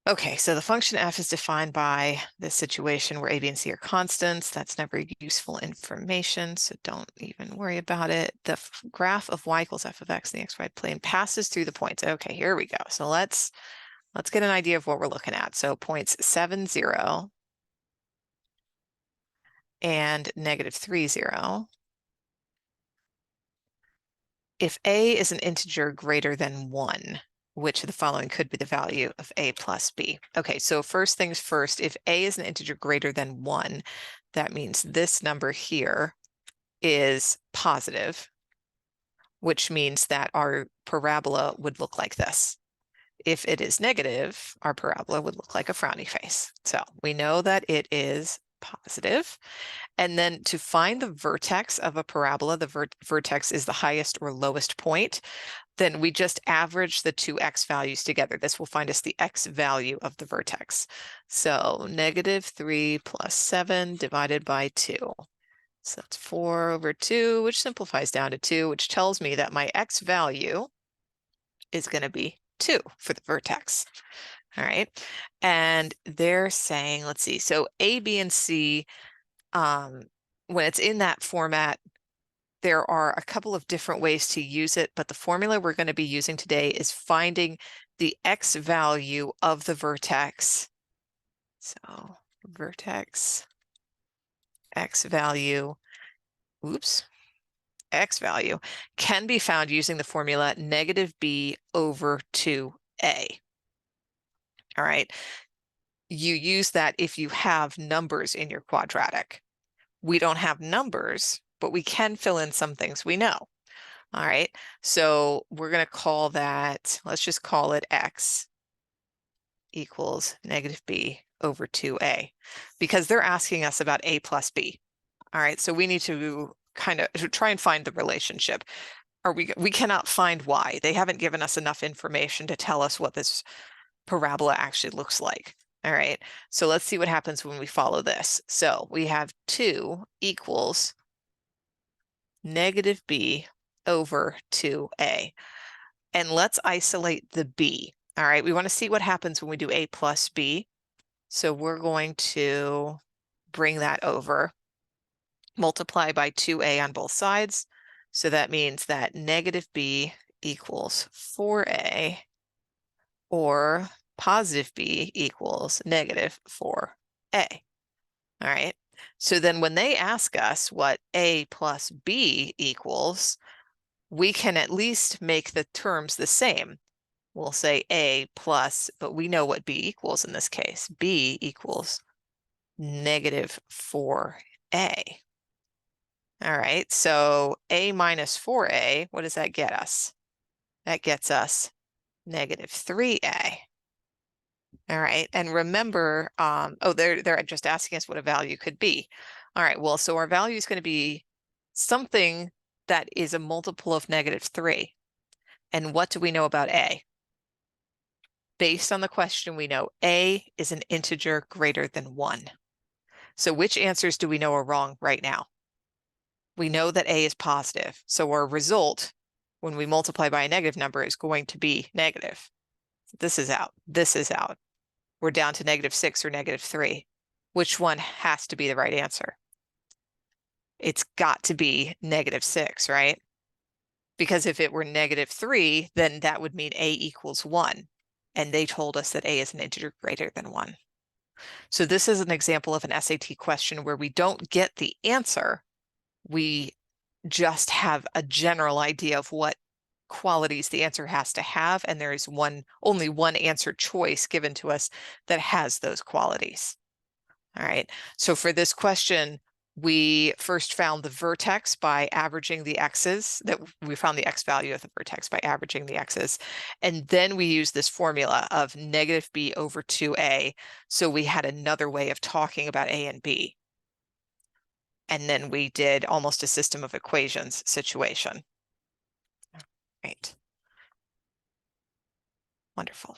Okay, so the function f is defined by this situation where a, b, and c are constants. That's never useful information, so don't even worry about it. The graph of y equals f of x in the xy plane passes through the points. Okay, here we go. So let's get an idea of what we're looking at. So points 7, 0 and -3, 0. If a is an integer greater than 1, which of the following could be the value of a plus b? Okay, so first things first, if a is an integer greater than 1, that means this number here is positive, which means that our parabola would look like this. If it is negative, our parabola would look like a frowny face. So we know that it is positive. And then to find the vertex of a parabola, the vertex is the highest or lowest point, then we just average the two x values together. This will find us the x value of the vertex. So -3 plus 7 divided by 2. So that's 4 over 2, which simplifies down to 2, which tells me that my x value is going to be 2 for the vertex. All right. And they're saying, let's see, so A, B, and C, when it's in that format, there are a couple of different ways to use it, but the formula we're going to be using today is finding the x value of the vertex. So vertex x value, x value can be found using the formula -b over 2a. All right. You use that if you have numbers in your quadratic. We don't have numbers, but we can fill in some things we know. All right, so we're going to call that, let's just call it x equals -b over 2a, because they're asking us about a plus b. All right, so we need to kind of try and find the relationship. Or we cannot find y. They haven't given us enough information to tell us what this parabola actually looks like. All right, so let's see what happens when we follow this. So we have 2 equals -b over 2a. And let's isolate the b. All right, we want to see what happens when we do a plus b. So we're going to bring that over, multiply by 2a on both sides. So that means that -b equals 4a, or +b equals -4a. All right, so then when they ask us what a plus b equals, we can at least make the terms the same. We'll say a plus, but we know what b equals in this case. B equals -4a. All right, so a minus 4a, what does that get us? That gets us -3a. All right, and remember, they're just asking us what a value could be. All right, well, so our value is going to be something that is a multiple of -3. And what do we know about a? Based on the question, we know a is an integer greater than 1. So which answers do we know are wrong right now? We know that a is positive, so our result, when we multiply by a negative number, is going to be negative. This is out. This is out. We're down to -6 or -3. Which one has to be the right answer? It's got to be -6, right? Because if it were -3, then that would mean a equals 1. And they told us that a is an integer greater than 1. So this is an example of an SAT question where we don't get the answer. We just have a general idea of what qualities the answer has to have, and there is only one answer choice given to us that has those qualities. All right, so for this question, we first found the vertex by averaging the x's, that we found the x value of the vertex by averaging the x's. And then we used this formula of -b over 2a. So we had another way of talking about a and b. And then we did almost a system of equations situation. Right. Wonderful.